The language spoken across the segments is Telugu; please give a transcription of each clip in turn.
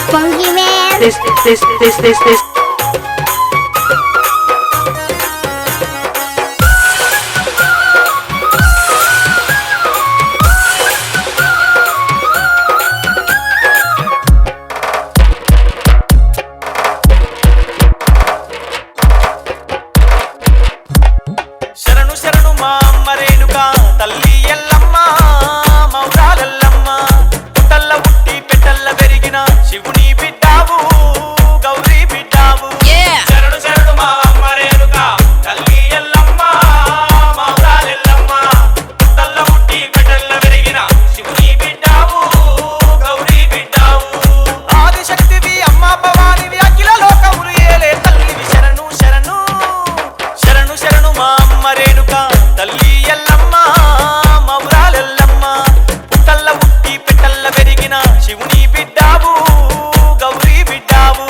funky man. This. శరణు శరణు మా అమ్మ రేణుకా తల్లి ఎల్లమ్మ మౌరాలెల్లమ్మ పుట్టల్ల పుట్టి పెట్టల్ల పెరిగిన శివుని బిడ్డావు గౌరీ బిడ్డావు శరణు శరణు మా అమ్మ రేణుకా తల్లి ఎల్లమ్మ మౌరాలెల్లమ్మ పుట్టల్ల పుట్టి పెట్టల్ల పెరిగిన శివుని బిడ్డావు గౌరీ బిడ్డావు ఆదిశక్తివి అమ్మ భవానివి అఖిల లోకములు ఏలే తల్లివి శరణు శరణు శరణు శరణు మా అమ్మ రేణుకా తల్లి ఎల్లమ్మ మౌరాలెల్లమ్మ పుట్టల్ల పుట్టి పెట్టల్ల పెరిగిన శివుని బిడ్డావు గౌరీ బిడ్డావు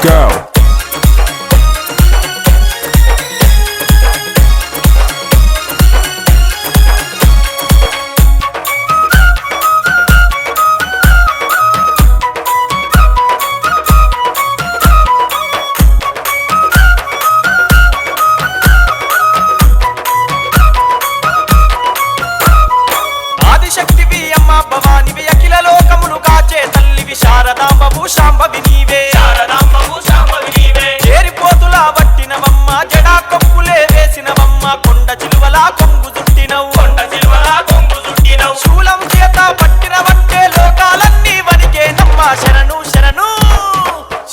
ఆదిశక్తివి అమ్మ భవానివి అఖిల లోకములు కాచే తల్లివి శారదాంబవు శాంభవి నీవే శారదాంబవు శాంభవి నీవే చేరిపోతులా పట్టినవమ్మ జడా కొప్పులే వేసినవమ్మ కొండ చిలువలా కొంగు చుట్టినవు కొండ చిలువలా కొంగు చుట్టినవు శూలం చేత పట్టినవంటే లోకాలన్నీ వనికేనమ్మ శరణు శరణు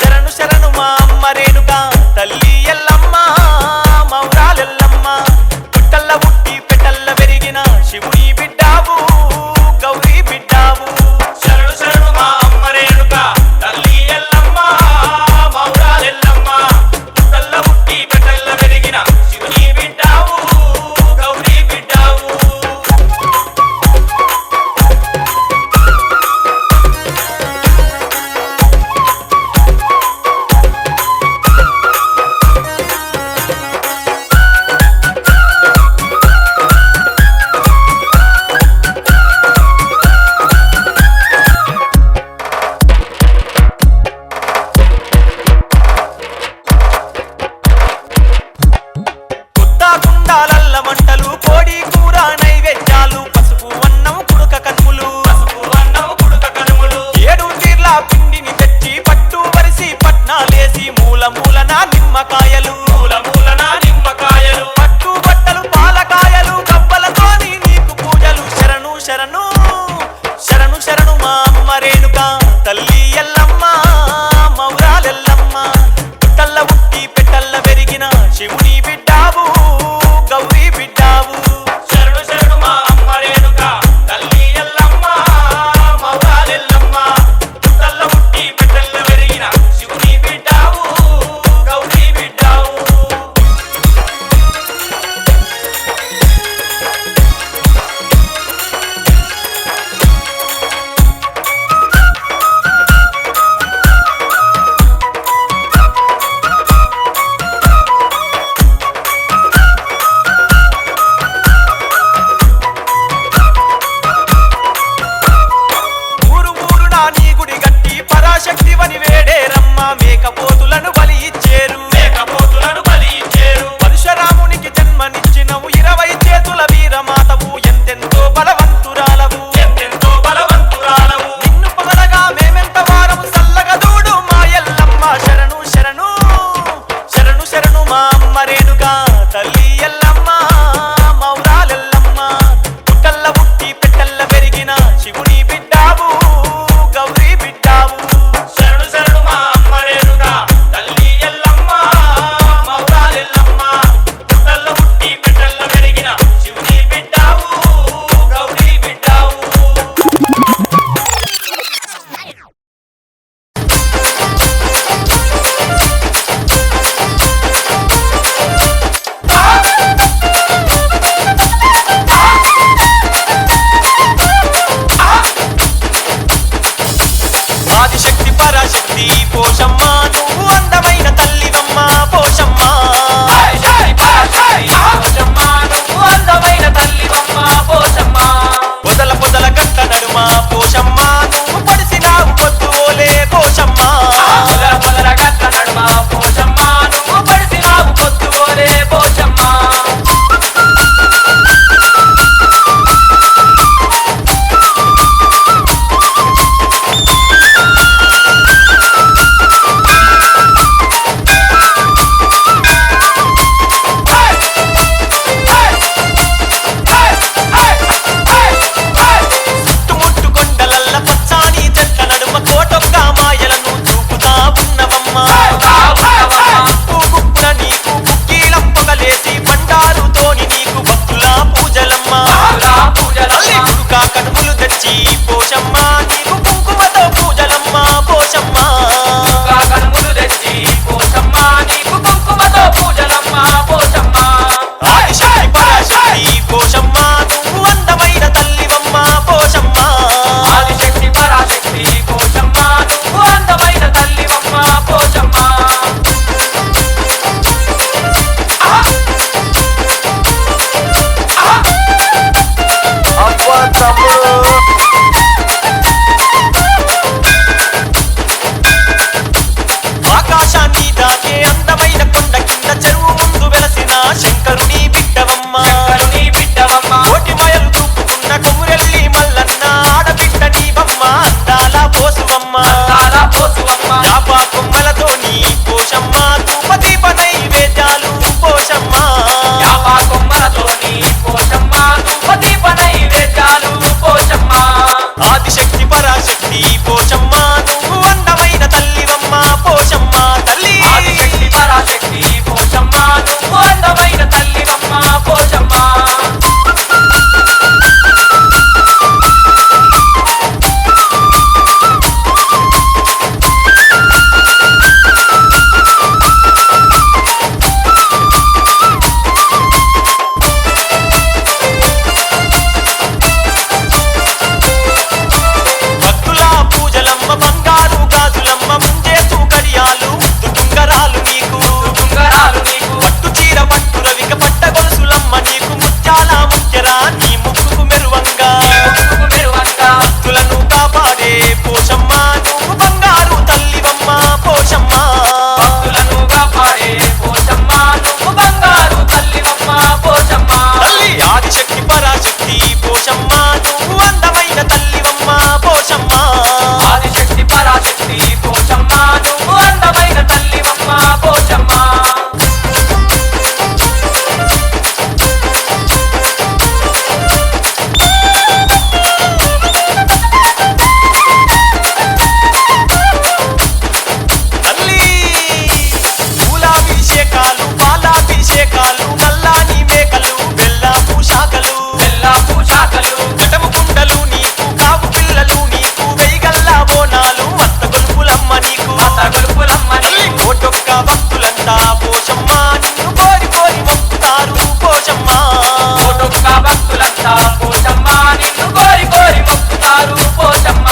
శరణు శరణు మా అమ్మ రేణుకా తల్లి ఎల్లమ్మ మౌరాలెల్లమ్మ పుట్టల్ల పుట్టి పెట్టల్ల పెరిగిన శివుని బిడ్డావు గౌరీ బిడ్డావు శరణు శరణు మా అమ్మ రేణుకా తల్లి ఎల్లమ్మ మౌరాలెల్లమ్మ యాప కొమ్మలతోని పోషమ్మ ధూపదీప నైవేద్యాలు పోషమ్మ యాప కొమ్మలతోని పోషమ్మ ధూపదీప నైవేద్యాలు పోషమ్మ ఆదిశక్తి పరాశక్తి పోషమ్మ నువ్వు అందమైన తల్లివమ్మ పోషమ్మ తల్లి ఆదిశక్తి పరాశక్తి పోషమ్మ నువ్వు అందమైన తల్లివమ్మ పోషమ్మ భక్తుల పూజలమ్మ బంగారు గాజులమ్మ ముంజేసు కడియాలు తుంగరాలు నీకు ఉంగరాలు నీకు పట్టు చీర పట్టు రవిక పట్ట గొలుసులమ్మ నీకు ముత్యాల ముఖ్యరా నీ ముక్కుకు మెరువంగా ముక్కుకు మెరువంగా భక్తులను కాపాడే పోషమ్మ నువ్వు బంగారు తల్లివమ్మ పోషమ్మ భక్తులను కాపాడే పోషమ్మ నువ్వు బంగారు తల్లివమ్మ పోషమ్మ తల్లి ఆదిశక్తి పరాశక్తి పోషమ్మ నువ్వు అందమైన తల్లివమ్మ పోషమ్మ ఆదిశక్తి పరాశక్తి పోషమ్మ నువ్వు అందమైన తల్లివమ్మ పోషమ్మ తల్లి పూలాభిషేకాలు పాలాభిషేకాలు నల్లాని మేకలు బెల్లపు శాఖలు బెల్లపు శాఖలు కటము కుండలు నీకు కావు పిల్లలు నీకు వెయ్యగల్లా బోనాలు అత్త గొలుపులమ్మ నీకు అత్త గొలుపులమ్మ తల్లి నీకు కోటొక్క భక్తులంతా పోషమ్మ నిన్ను కోరి కోరి మొక్కుతారు పోషమ్మ కోటొక్క భక్తులంతా పోషమ్మ నిన్ను కోరి కోరి మొక్కుతారు పోషమ్మ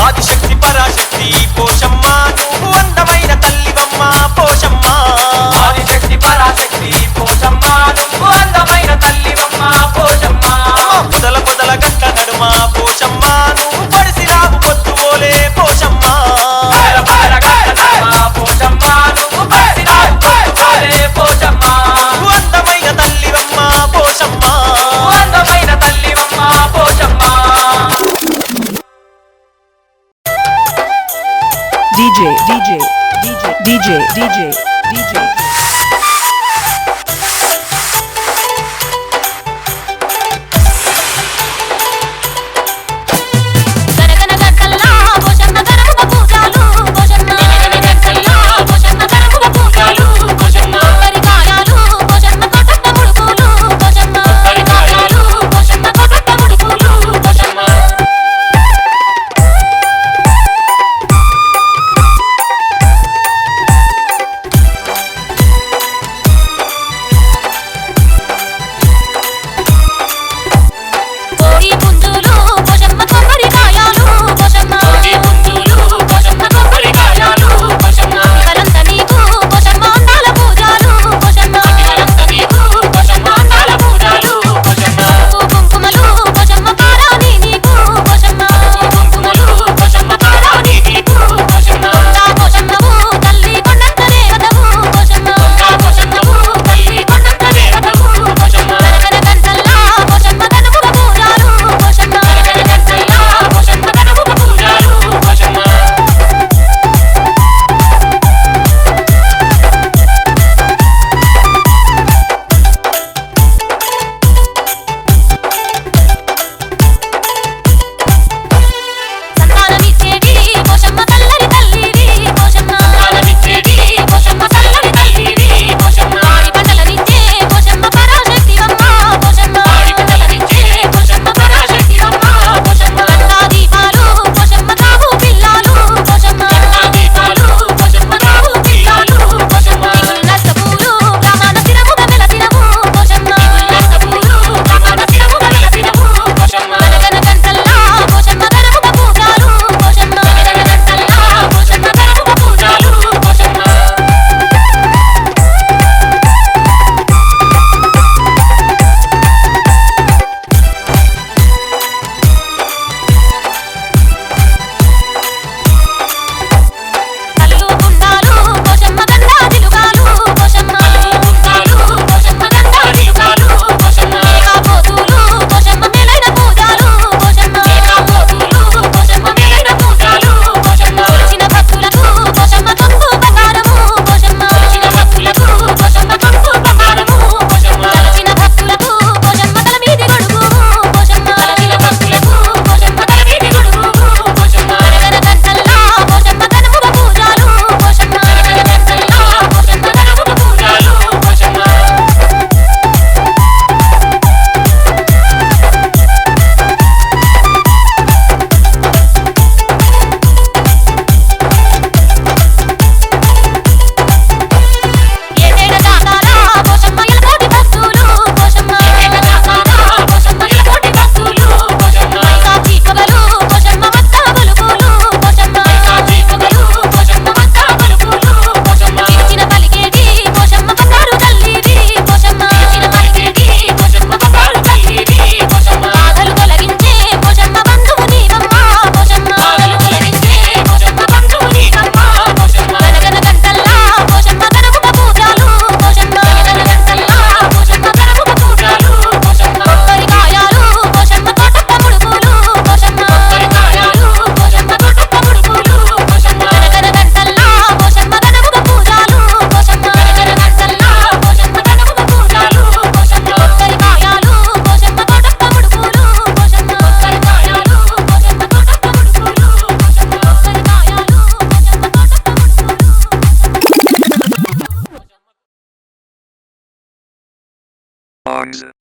ఆదిశక్తి పరాశక్తి పోషమ్మ నువ్వు అందమైన తల్లివమ్మ పోషమ్మ ఆదిశక్తి పరాశక్తి పోషమ్మ నువ్వు అందమైన తల్లివమ్మ పోషమ్మ పొదల పొదల గంట నడుమ పోషమ్మ నువ్వు పడిసిరావు పొద్దుపోలే పోషమ్మ పగల పగల గంటనమ్మ పోషమ్మ నువ్వు పసిరావు పొద్దుపోలే పోషమ్మ నువ్వు అందమైన తల్లివమ్మ పోషమ్మ నువ్వు అందమైన తల్లివమ్మ Poshamma DJ, DJ, DJ, DJ, DJ, DJ. గనగన గట్టల్లా పోషమ్మ గనగన పూజాలు పోషమ్మ గనగన గట్టల్లా పోషమ్మ గనగన పూజాలు పోషమ్మ కొబ్బరికాయలు పోషమ్మ కొట్టట్ట ముడుకులు పోషమ్మ కొబ్బరికాయలు పోషమ్మ కొట్టట్ట ముడుకులు పోషమ్మ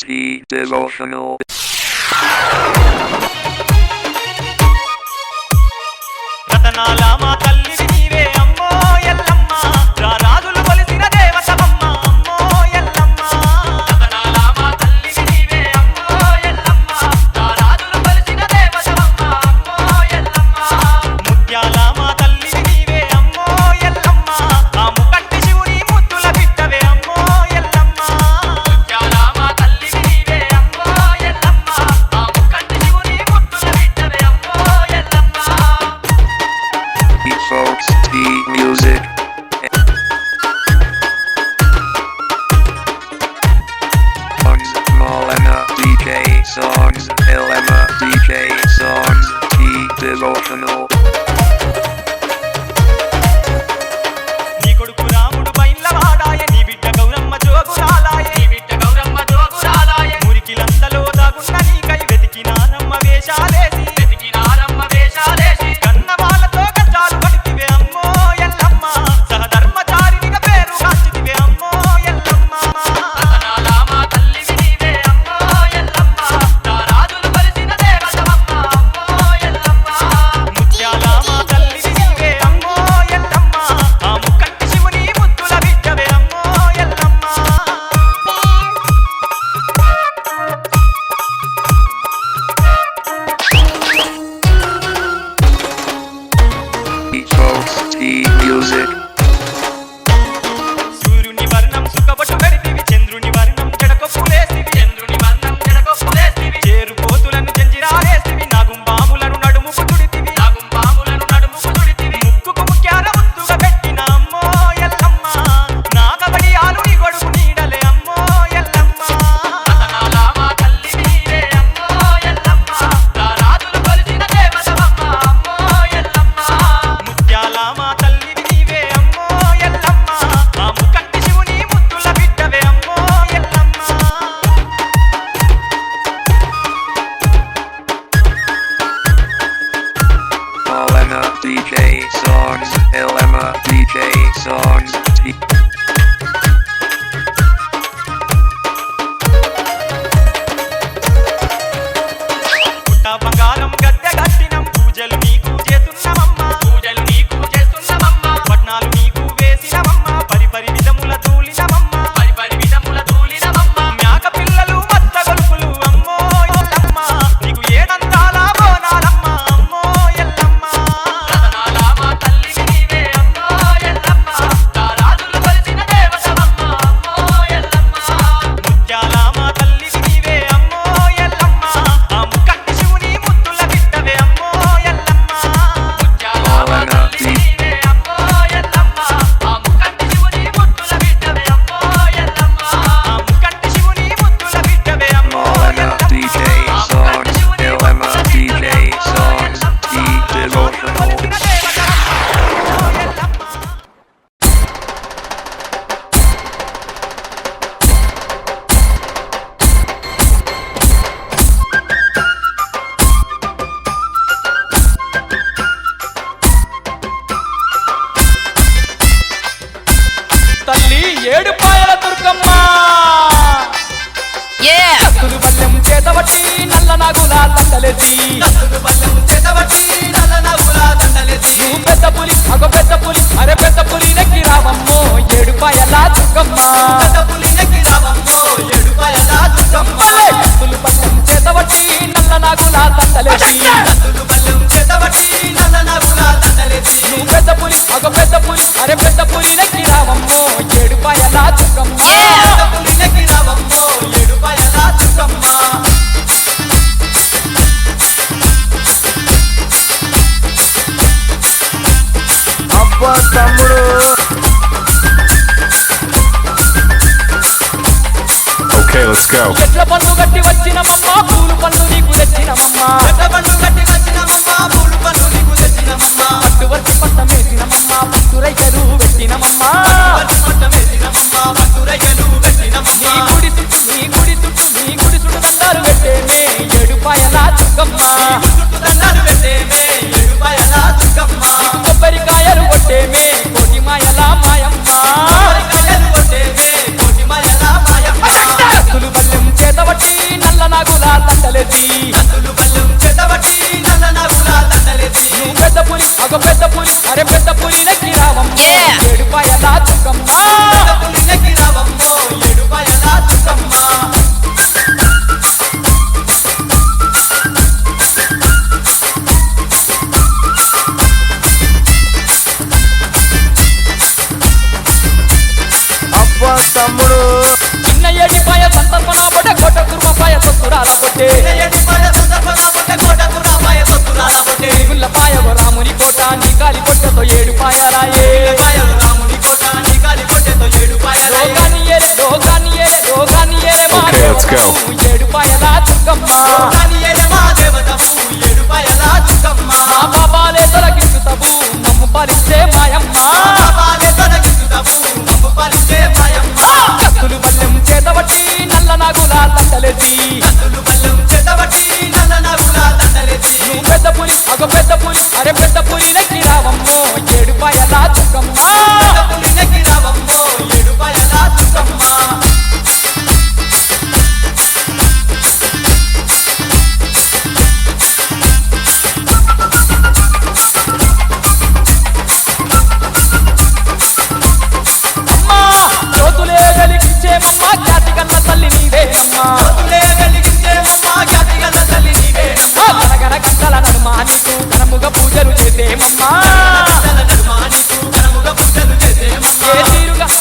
T Devotional. రతనాల మా తల్లివి నీవే అమ్మో ఎల్లమ్మ రారాజులు కొలిసిన దేవతవమ్మ అమ్మో ఎల్లమ్మ రతనాల మా తల్లివి నీవే అమ్మో ఎల్లమ్మ రారాజులు కొలిచిన దేవతవమ్మ అమ్మో ఎల్లమ్మ ముత్యాల మా తల్లివి నీవే అమ్మో ఎల్లమ్మ ఆ ముకంటి శివుని ముద్దుల బిడ్డవే అమ్మో ఎల్లమ్మ ముత్యాల మా తల్లివి నీవే అమ్మో ఎల్లమ్మ ఆ ముక్కంటి శివుని ముద్దుల బిడ్డవే అమ్మో Yellamma Beat folks T Music. Songs Malena DJ Songs Elema DJ Songs T Devotional. నీ కొడుకు రాముడు బైన్ల వాడాయ నీ బిడ్డ గౌరమ్మ జోగురాలాయ నీ బిడ్డ గౌరమ్మ జోగురాలాయ మురికిలంతలో దాగున్న నీకై వెతికినానమ్మ వేషాలేసి వెతికినారమ్మ వేషాలేసి కన్న వాళ్ళతో కష్టాలు పడితివే అమ్మో ఎల్లమ్మ సహధర్మచారినిగా పేరు కాచితివే అమ్మో ఎల్లమ్మ రతనాల మా తల్లివి నీవే అమ్మో ఎల్లమ్మ రారాజులు కొలిచిన దేవతవమ్మ అమ్మో ఎల్లమ్మ ముత్యాల మా తల్లివి నీవే అమ్మో ఎల్లమ్మ ఆ ముక్కంటి శివుని ముద్దుల బిడ్డవే అమ్మో Yellamma Beat folks T Music. సూర్యుని వర్ణం సుఖపట్టు పెడితివి చంద్రుని వర్ణం జడకొప్పులేసివి చంద్రుని వర్ణం జడకొప్పులేసివి చేరు పోతులను జంజిరాలేసివి నాగుంబాములను నడుముకు తుడితివి నాగుంపాములను నడుముకు చుడితివి ముక్కుకు ముక్యాల ముద్దుగా పెట్టిన అమ్మో ఎల్లమ్మ నాగబడి ఆలుని గొడుగు నీడలే అమ్మో ఎల్లమ్మ రతనాల మా తల్లివి నీవే అమ్మో ఎల్లమ్మ రారాజులు కొలిచిన దేవతవమ్మ అమ్మో ఎల్లమ్మ ముత్యాల మా తల్లివి నీవే అమ్మో ఎల్లమ్మ ఆ ముకంటి శివుని ముద్దుల బిడ్డవే అమ్మో Yellamma Malena DJ Songs Elema DJ Songs T. పుట్ట బంగారం గద్దె కట్టినం పూజలు నీకు చేస్తున్నామమ్మ పూజలు నీకు చేస్తున్నామమ్మ పట్నాలు నీకు వేసినమమ్మ పరిపరి విధముల తూలినమమ్మ పరిపరి విధముల తూలినమమ్మ మేక పిల్లలు మత్త గొలుపులు అమ్మో ఎల్లమ్మ నీకు ఏడంతాల బోనాలమ్మ అమ్మో ఎల్లమ్మ రతనాల మా తల్లివి నీవే అమ్మో ఎల్లమ్మ రారాజులు కొలిచిన దేవతవమ్మ అమ్మో ఎల్లమ్మ ముత్యాల మా తల్లివి నీవే అమ్మో ఎల్లమ్మ ఆ ముక్కంటి శివుని ముద్దుల బిడ్డవే అమ్మో ఎల్లమ్మ ముత్యాల మా తల్లివి నీవే అమ్మో ఎల్లమ్మ ఆ ముక్కంటి శివుని ముద్దుల బిడ్డవే అమ్మో ఎల్లమ్మ ఆ ముక్కంటి శివుని ముద్దుల బిడ్డవే అమ్మో Malena Yellamma DJ Songs Elema DJ Songs T Devotional. కొలిసిన దేవతవమ్మ అమ్మో ఎల్లమ్మ తల్లి ఏడుపాయల దుర్గమ్మ కత్తులు బల్లెం చేతబట్టి నల్ల నాగులా దండలేసి నువ్వు పెద్ద పులి అగో పెద్ద పులి అరే పెద్ద పులి నెక్కి రావమ్మో ఏడుపాయల దుర్గమ్మ భలే! కత్తులు బల్లెం చేతబట్టి నల్ల నాగులా దండలేసి నువ్వు పెద్ద పులి అగో పెద్ద పులి అరే పెద్ద పులి నెక్కి రావమ్మో ఏడుపాయల దుర్గమ్మ అబ్బా తమ్ముడు. Okay, let's go. ఎట్ల పండు గట్టి వచ్చినమమ్మ పూలు పండు నీకు తెచ్చినమమ్మ పట్టు వచ్చి పట్టం వేసినమమ్మ పట్టు రైకలు పెట్టినమమ్మ నీ గుడి చుట్టూ నీ గుడి చుట్టూ నీ గుడి చుట్టూ దండాలు పెట్టేనే ఏడుపాయల దుర్గమ్మ నీకు కొబ్బరికాయలు కొట్టేమే కోటి మాయల మాయమ్మ కత్తులు బల్లెం చేతబట్టి నడుమా నీకు ఘనముగా పూజలు చేసేమమ్మా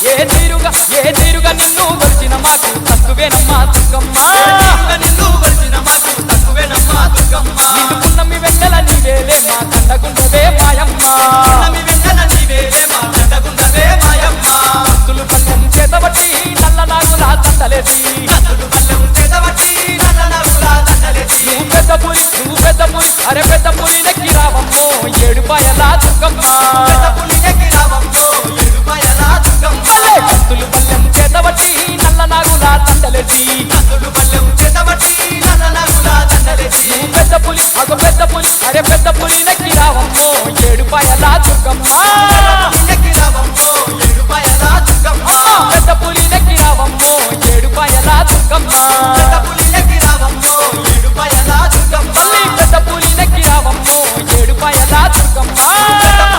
ఏ తీరుగా నిన్ను కొలిచిన మాకు తక్కువేనమ్మా దుర్గమ్మా నిన్ను పున్నమి వెన్నెల నీవేలే మా దండగుండవే మాయమ్మా భక్తులు పల్లెం చేతబట్టి నల్ల నాగులా దండలేసి నువ్వు పెద్ద పులి అరే పెద్ద పులి నెక్కి రావమ్మో ఏడుపాయలా దుర్గమ్మా భక్తులు పల్లెం చేతబట్టి నల్ల నాగులా దండలేసి పెద్ద పులి అరే పెద్ద పులి నెక్కి రావమ్మో ఏడుపాయలా దుర్గమ్మా పెద్ద పులి నెక్కి రావమ్మో ఏడుపాయలా దుర్గమ్మా పెద్ద పులి నెక్కి రావమ్మో ఏడుపాయలా దుర్గమ్మా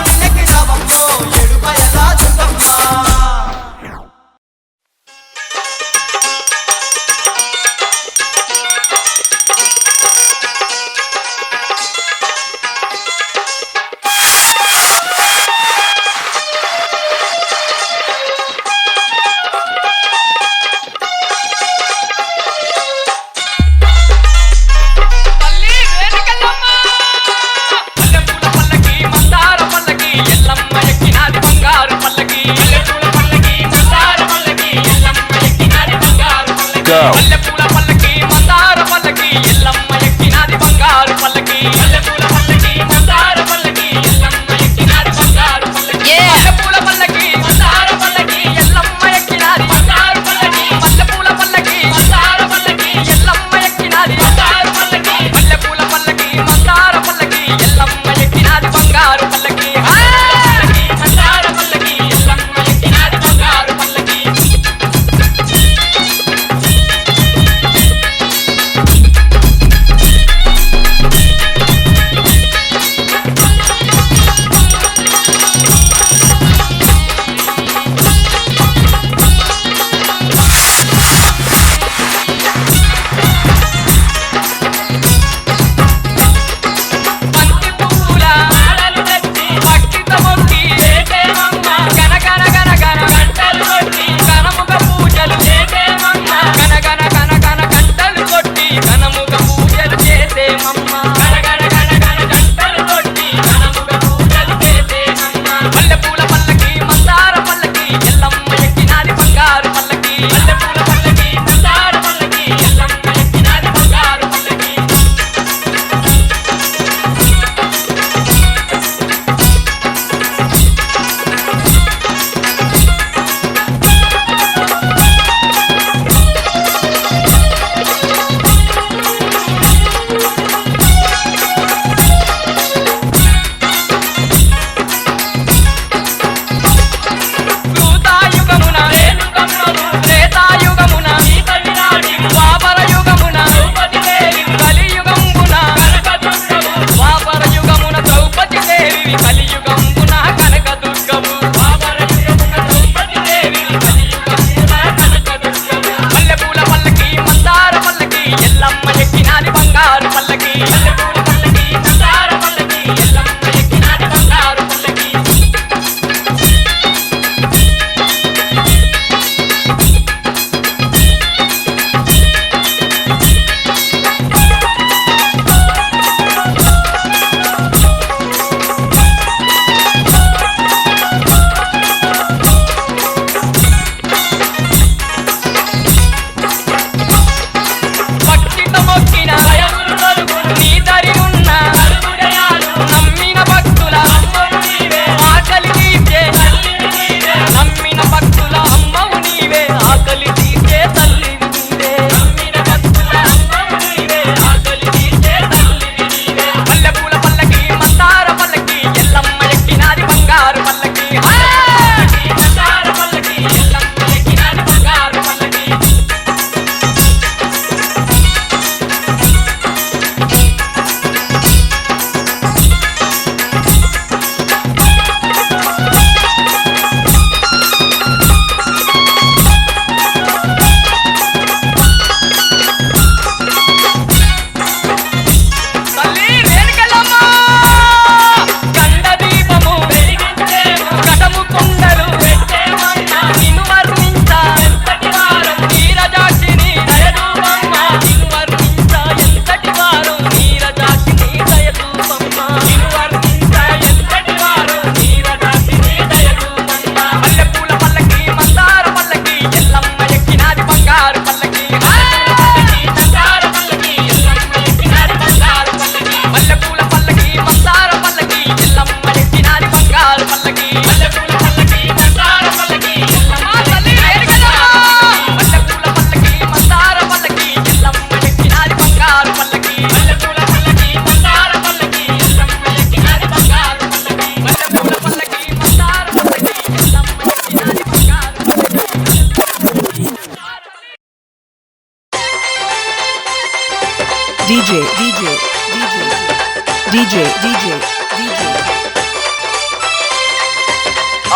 DJ, DJ, DJ.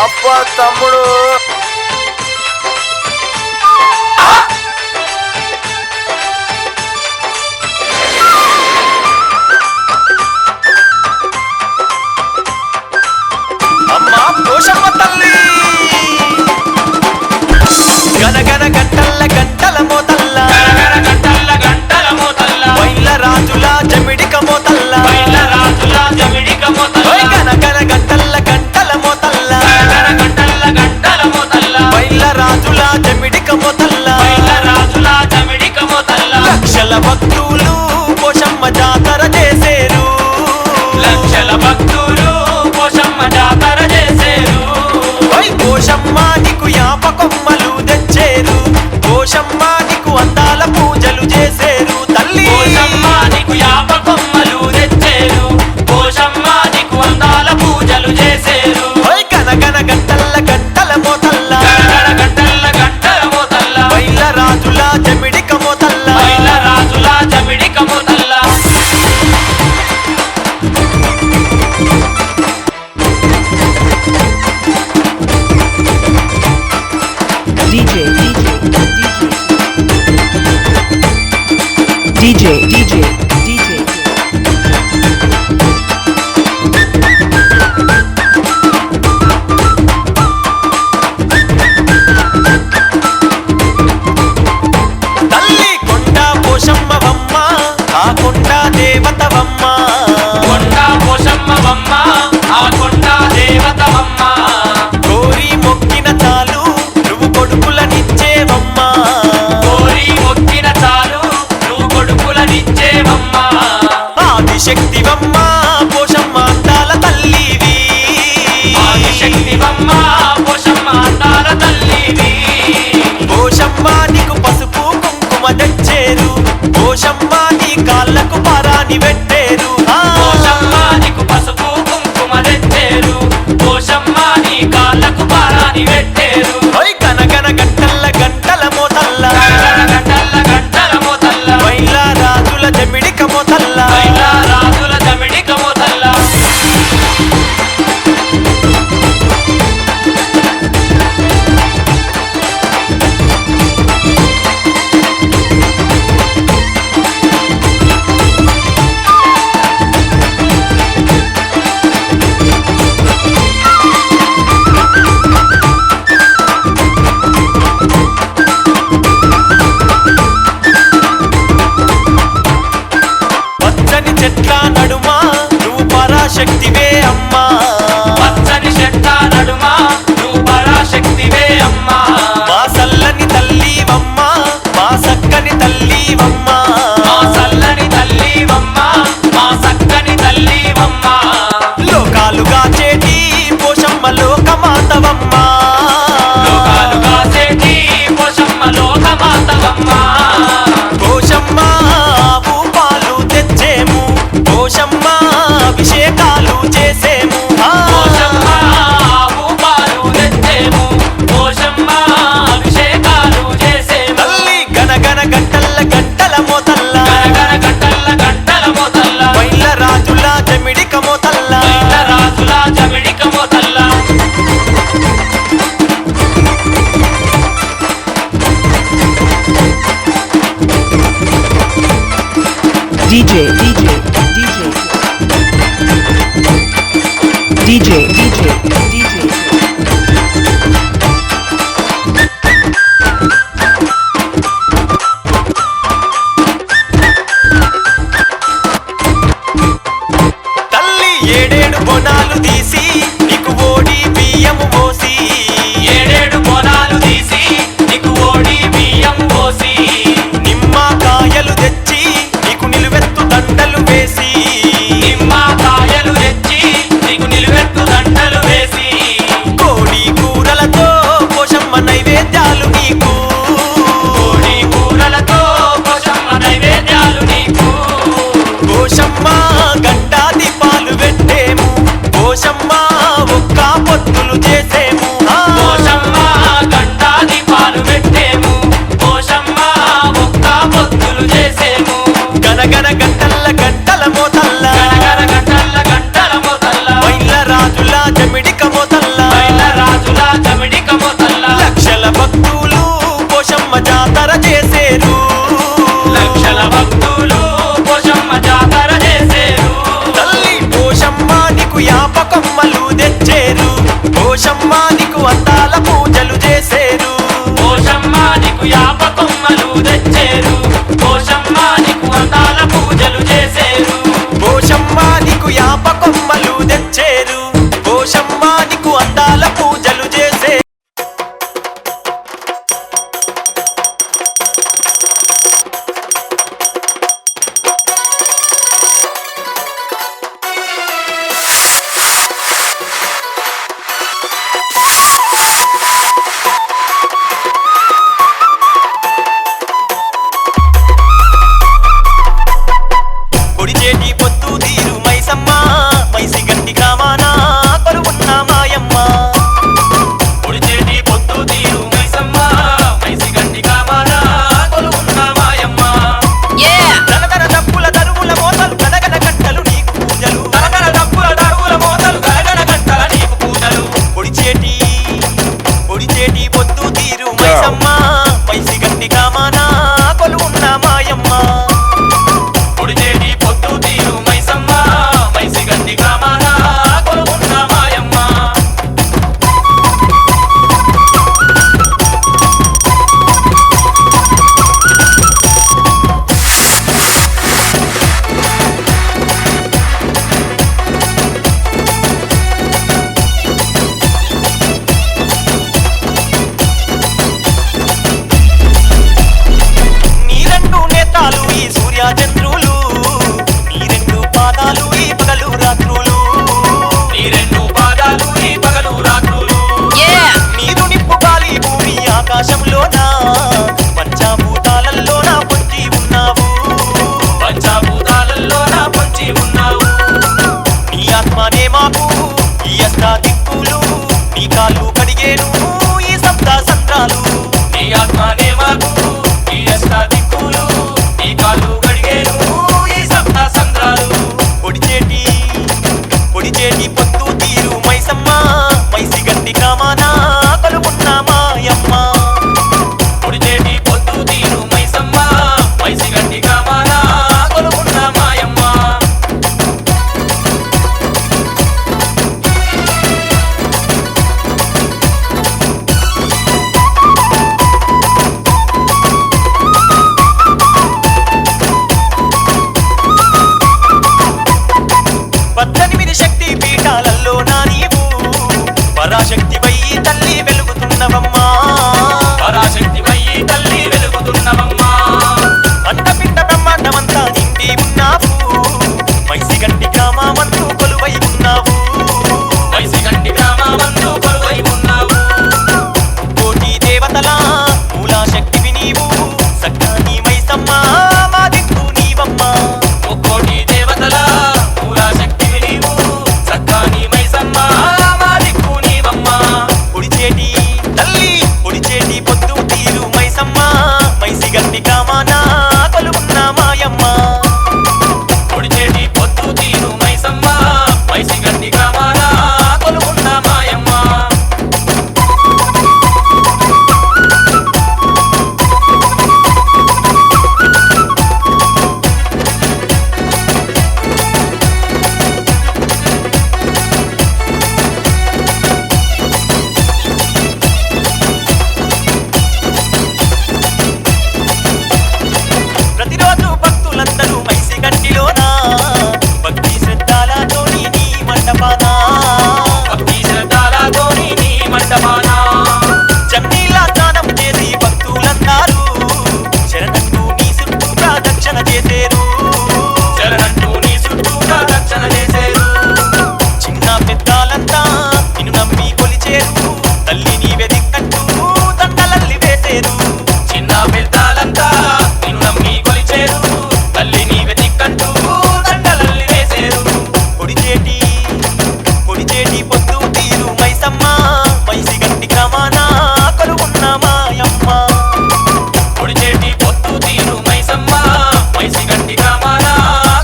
అబ్బా తమ్ముడు అమ్మా పోషమ్మ తల్లి గనగన గంటల్ల గంటల మోతల్ల గంటల్ల గంటల మోతల్ల వైల రాజుల జమిడిక మోతల్ల బయల రాజుల జమిడిక మోతల్ల ఓయ్ గనగన గంటల్ల గంటల మోతల్ల గంటల్ల గంటల మోతల్ల వైల రాజుల జమిడిక మోతల్ల బయల రాజుల జమిడిక మోతల్ల లక్షల భక్తులు పోషమ్మ జాతర చేసేరు లక్షల భక్తులు పోషమ్మ జాతర చేసేరు ఓయ్ పోషమ్మ నీకు యాప కొమ్మలు తెచ్చేరు పోషమ్మ నీకు అందాల పూజలు చేసేరు తల్లి పోషమ్మ నీకు యాప కొమ్మలు తెచ్చేరు పోషమ్మ నీకు అందాల పూజలు చేసేరు ఓయ్ గనగన గంటల్ల గంటల మోతల్ల గంటల్ల గంటల మోతల్ల వైల రాజుల జమిడిక మోతల్ల బయల రాజుల జమిడిక మోతల్ల DJ, DJ, DJ. DJ, DJ, DJ. తల్లి కొండ పోషమ్మవమ్మ ఆ కొండ దేవతవమ్మ కొండ పోషమ్మవమ్మ ఆ కొండ దేవతవమ్మ కోరి మొక్కిన చాలు నువ్వు కొడుకులనిచ్చేవమ్మ కోరి మొక్కిన చాలు నువ్వు కొడుకులనిచ్చేవమ్మ ఆదిశక్తివమ్మ పోషమ్మ అందాల తల్లివి ఆదిశక్తివమ్మ పోషమ్మ అందాల తల్లివి పోషమ్మ నీకు పసుపు కుంకుమ తెచ్చేరు పోషమ్మ నీ కాళ్ళకు పారాని పెట్టేరు పోషమ్మ నీకు పసుపు కుంకుమ తెచ్చేరు పోషమ్మ నీ కాళ్ళకు పారాని పెట్టేరు ఓయ్ గనగన గంటల్ల గంటల మోతల్ల గంటల్ల గంటల మోతల్ల వైల రాజుల జమిడిక మోతల్ల బయల రాజుల జమిడిక మోతల్ల పచ్చని చెట్ల నడుమ నువ్వు పరాశక్తివే అమ్మా పచ్చని చెట్ల నడుమ నువ్వు పరాశక్తివే అమ్మా మా సల్లని తల్లివమ్మ మా సక్కని తల్లివమ్మ మా చల్లని తల్లివమ్మ మా చక్కని తల్లివమ్మ లోకాలుగా చేటి పోషమ్మ లోకమాతవమ్మ లోకాలు కాసేటి పోషమ్మ లోకమాతవమ్మ పోషమ్మ ఆవు పాలు తెచ్చేము పోషమ్మ అభిషేకాలు చేసేము పోషమ్మ ఆవు పాలు తెచ్చేము పోషమ్మ అభిషేకాలు చేసేము తల్లి గనగన గంటల్ల గంటల మోతల్ల గనగన గంటల్ల గంటల మోతల్ల వైల రాజుల జమిడిక మోతల్ల బయల రాజుల జమిడిక మోతల్ల DJ, DJ, DJ. DJ, DJ, DJ. తల్లి ఏడేడు బొనాలు తీసి నీకు ఓడి బియ్యము పోసి ఏడేడు బోనాలు తీసి నీకు ఓడి బియ్యం పోసి నిమ్మకాయలు తెచ్చి నీకు నిలువెత్తు దండలు వేసి నిమ్మకాయలు తెచ్చి నీకు నిలువెత్తు దండలు వేసి కోడి కూరలతో పోషమ్మ నైవేద్యాలు నీకు కోడి కూరలతో పోషమ్మ నైవేద్యాలు నీకు పోషమ్మ గంటా దీపాలు పెట్టేము పోషమ్మ ఒక్క పొత్తులు చేసే నీకు యాప కొమ్మలు తెచ్చేరు పోషమ్మ నీకు అందాల పూజలు చేసే పొడిచేటి పొత్తు తీరు మైసమ్మ మైసి గంటి గ్రామాన కొలువున్న మాయమ్మ పొడిచేటి పొత్తు తీరు మైసమ్మ మైసి గంటి గ్రామాన కొలువున్న మాయమ్మ గనగన డప్పుల దరువుల మోతలు గనగన గంటలు నీకు పూజలు గనగన డప్పుల దరువుల మోతలు గనగన గంటల నీకు పూజలు పొడిచేటి పొత్తు తీరు మైసమ్మ మైసి గంటి గ్రామాన కొలువున్న మాయమ్మ పొడిచేటి పొత్తు తీరు మైసమ్మ మైసి గంటి గ్రామాన కొలువున్న మాయమ్మ నీ రెండు నేతాలు ఈ సూర్య చంద్రులు నీ రెండు పాదాలు ఈ పగలు రాత్రులు నీ రెండు పాదాలు ఈ పగలు రాత్రులు నీరు నిప్పు గాలి భూమి ఆకాశంలోన పంచభూతాలలోన పొంచి ఉన్నావు పంచభూతాలలోన పొంచి ఉన్నావు నీ ఆత్మనే మాకు ఈ అష్ట దిక్కులు నీ కాళ్ళు కడిగేను ఈ సప్త సంద్రాలు నీ ఆత్మనే మాకు ఈ అష్ట దిక్కులు నీ కాళ్ళు కడిగేను ఈ సప్త సంద్రాలు పొడిచేటి పొత్తు తీరు మైసమ్మ మైసి గంటి గ్రామాన కొలువున్న మాయమ్మ పొడిచేటి పొత్తు తీరు మైసమ్మ మైసి గంటి గ్రామాన కొలువున్న మాయమ్మ పద్దెనిమిది శక్తి పీఠాలలో నా నీవు పరాశక్తి వయ్యి తల్లి వెలుగుతున్నవమ్మా పరాశక్తి వయ్యి తల్లి వెలుగుతున్నవమ్మా అండపిండ బ్రహ్మాండమంతా నిండి ఉన్నావు మైసి గంటి గ్రామమందు కొలువై ఉన్నావు మైసి గంటి గ్రామమందు కొలువై ఉన్నావు కోటి దేవతల మూలా శక్తివి నీవు సక్కాని మైసమ్మ మా దిక్కు నీవమ్మా కోటి దేవతల మూలా శక్తివి నీవు సక్కాని మైసమ్మ మా దిక్కు నీవమ్మా పొడిచేటి తల్లి పొడిచేటి పొత్తు తీరు మైసమ్మ మైసి గంటి గ్రామాన కొలువున్న మాయమ్మ పొడిచేటి పొత్తు తీరు మైసమ్మ మైసి గంటి గ్రామాన కొలువున్న మాయమ్మ ప్రతిరోజు భక్తులందరూ మైసి గంటిలోన భక్తి శ్రద్ధలతోని నీ మండపాన భక్తి శ్రద్ధలతోని నీ మండపాన జమ్నీలా స్నానం చేసి భక్తులందరూ శరణంటూ నీ చుట్టూ ప్రదక్షిణ చేసేరు శరణంటూ నీ చుట్టూ ప్రదక్షిణ చేసేరు చిన్న పెద్దలంతా నిన్ను నమ్మి కొలిచేరు తల్లి నీవే దిక్కంటూ దండలల్లి వేసేరు చిన్న పెద్దలంతా నిన్ను నమ్మి కొలిచేరు తల్లి నీవే దిక్కంటూ దండలల్లి వేసేరు పొడిచేటి పొత్తు తీరు మైసమ్మ మైసి గంటి గ్రామాన కొలువున్న మాయమ్మ పొడిచేటి పొత్తు తీరు మైసమ్మ మైసి గంటి గ్రామాన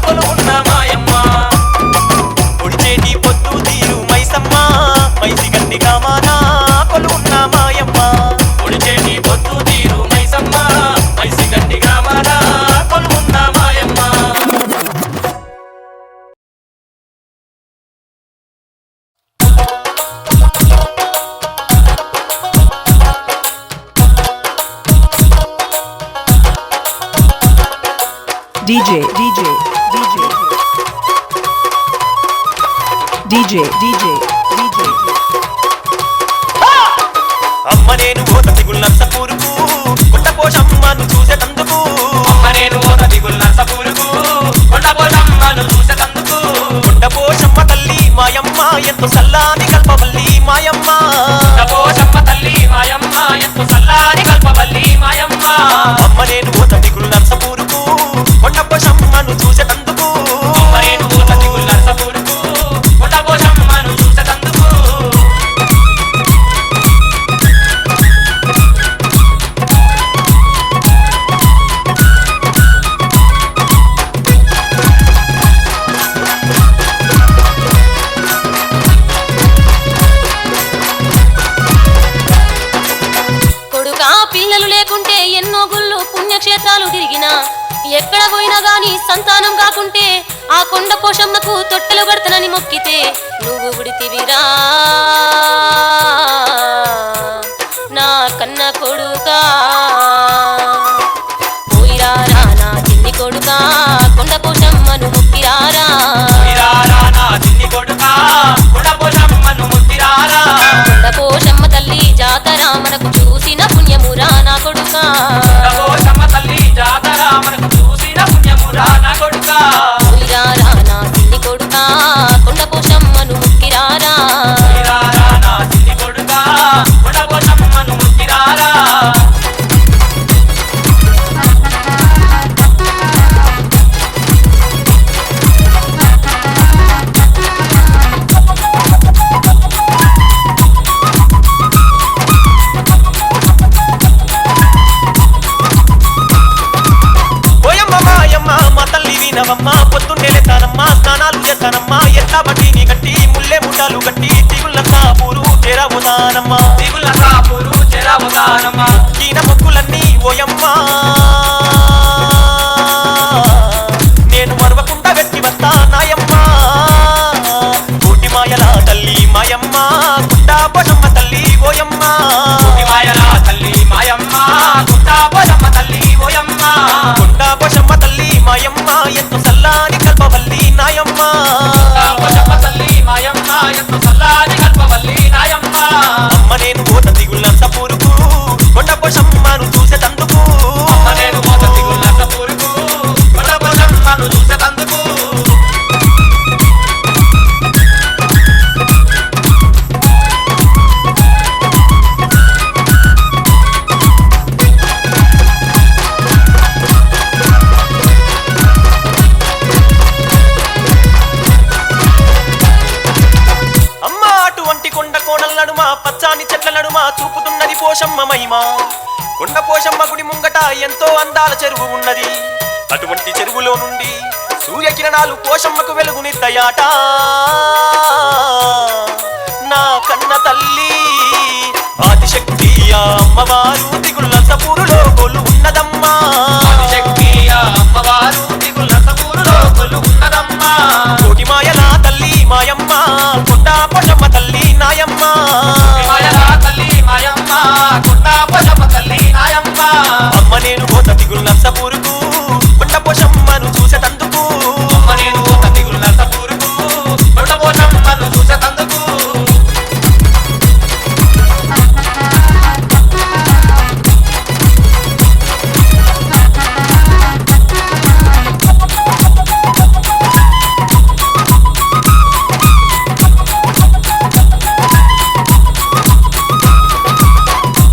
కొలువున్న మాయమ్మ పొడిచేటి పొత్తు తీరు మైసమ్మ మైసి గంటి గ్రామాన కొలువున్న మాయమ్మ పొడిచేటి పొత్తు తీరు మైసమ్మ మైసి గంటి గ్రామాన కొలువున్న మాయమ్మ DJ DJ అమ్మ నేను ఓత దిగులు నర్సపూరుకు కొండ పోషమ్మను చూసేటందుకు అమ్మ నేను ఓత దిగులు నర్సపూరుకు కొండ పోషమ్మను చూసేటందుకు కొండ పోషమ్మ తల్లి మాయమ్మ ఎంతో సల్లాని కల్పవల్లి మాయమ్మ కొండ పోషమ్మ తల్లి మాయమ్మ ఎంతో సల్లాని కల్పవల్లి మాయమ్మ అమ్మ నేను ఓత దిగులు నర్సపూరుకు కొండ పోషమ్మను చూసేటందుకు అమ్మ నేను ఓత దిగులు నర్సపూరుకు కొండ పోషమ్మను చూసేటందుకు కొడుకా పిల్లలు లేకుంటే ఎన్నో గుళ్ళు పుణ్యక్షేత్రాలు తిరిగినా ఎక్కడ పోయినా గాని సంతానం కాకుంటే ఆ కొండ పోషమ్మకు తొట్టెలు కడతనని మొక్కితే నువ్వు ఉడితివిరా నా కన్న కొడుకా పోయిరారా నా చిన్ని కొడుకా కొండ పోషమ్మను మొక్కిరారా పోయిరారా నా చిన్ని కొడుకా కొండ పోషమ్మను ముట్టిరారా కొండ పోషమ్మ తల్లి జాతర మనకు చూసిన పుణ్యమురా నా కొడుకా కొండ పోషమ్మ తల్లి జాతర మనకు చూసిన పుణ్యమురా నా కొడుకా పోయిరారా నా చిన్ని కొడుకా కొండ పోషమ్మను మొక్కిరారా పోయిరారా నా చిన్ని కొడుకా కొండ పోషమ్మను ముట్టిరారా ఓయమ్మ మాయమ్మ మా తల్లి వినవమ్మ పొద్దున్నే లేతానమ్మా స్నానాలు చేస్తానమ్మా ఎట్లా బట్టి నీ గట్టి ముల్లె ముఠాలు గట్టి దిగుళ్ళ సాపూరు చేరబోతానమ్మా దిగుల సాపురు చెరవుతానమ్మా ఈయన మొక్కులన్నీ ఓయమ్మ నేను మరవకుండా వెట్టి వస్తా నాయమ్మ కోటి మాయల తల్లి మాయమ్మ గుడ్డా పోషమ్మ తల్లి ఓయమ్మ కోటి మాయల తల్లి మాయమ్మ గుడ్డా పోషమ్మ తల్లి ఓయమ్మ గుడ్డా పోషమ్మ తల్లి మాయమ్మ ఎంతో సల్లాని కల్పవల్లి నాయమ్మ గుడ్డా పోషమ్మ తల్లి మాయమ్మ ఎంతో సల్లాని కల్పవల్లి నాయమ్మ అమ్మ నేను ఓత దిగుళ్ళ సపూరుకు కొండ పోషమ్మను చూసేటందుకు అమ్మ నేను మోత దిగుల నర్సపూరుకు కొండ పోషమ్మను చూసేటందుకు అమ్మ అటువంటి కొండ కోణల నడుమ పచ్చాని చెట్ల నడుమ చూపుతున్నది పోషమ్మ మహిమ కొండ పోషమ్మ గుడి ముంగట ఎంతో అందాల చెరువు ఉన్నది అటువంటి చెరువులో నుండి సూర్యకిరణాలు పోషమ్మకు వెలుగునిద్దయాట నా కన్న తల్లి ఆదిశక్తి ఆ అమ్మవారు దిగుళ్ళ సపూరులో కొలు ఉన్నదమ్మా శక్తి ఆ అమ్మవారు దిగుల నర్సపూరులో కొలు ఉన్నదమ్మా కోటి మాయల తల్లి మాయమ్మ కొండ పోషమ్మ తల్లి నాయమ్మ మాయల తల్లి మాయమ్మ కొండా పోషమ్మ తల్లి నాయమ్మ అమ్మ నేను పోత దిగులు నర్సపూరుకు కొండ పోషమ్మను చూసేటందుకు అమ్మ నేను ఒక దిగులు నర్సపూరుకు కొండ పోషమ్మను చూసేటందుకు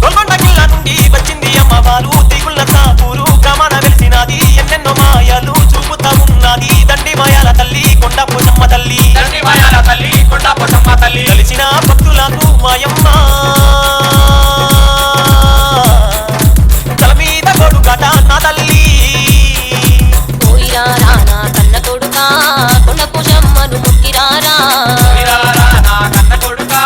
గోల్కొండ కిల్లా నుండి వచ్చింది అమ్మవారు దిగుళ్ళ సాపూరు గమన వెలిసినది ఎన్నెన్నో మాయలు చూపుతా ఉన్నది దండి మాయాల తల్లి కొండ పోషమ్మ తల్లి తండ్రి మాయాల తల్లి కొండ పోషమ్మ తల్లి కలిసిన భక్తులకు మాయమ్మ తల మీద కొడుకట నా తల్లి పోయిరారా నా కన్న కొడుకా కొండ పోషమ్మను మొక్కిరారా పోయిరారా నా కన్న కొడుకా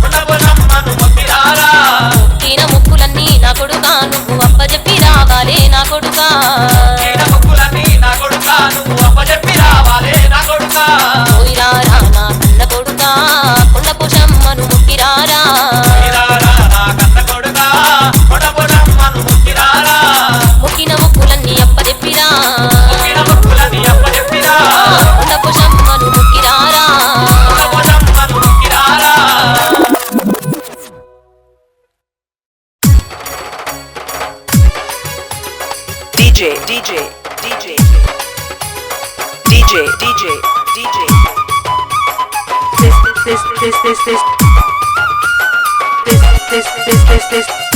కొండ పోషమ్మను మొక్కిరారా మొక్కిన మొక్కులన్నీ నా కొడుకా నువ్వు అప్పజెప్పి రావాలే నా కొడుకా ఈయన మొక్కులన్నీ నా కొడుకా నువ్వు అప్పచెప్పి రావాలే నా కొడుకా పోయిరారా నా కన్న కొడుకా కొండ పోషమ్మను మొక్కిరారా పోయిరారా నా కన్న కొడుకా కొండ పోషమ్మను మొక్కిరారా మొక్కిన మొక్కులన్నీ అప్పజెప్పిరా ఈయన మొక్కులన్నీ అప్పచెప్పిరా కొండ పోషమ్మను మొక్కిరారా కొండ this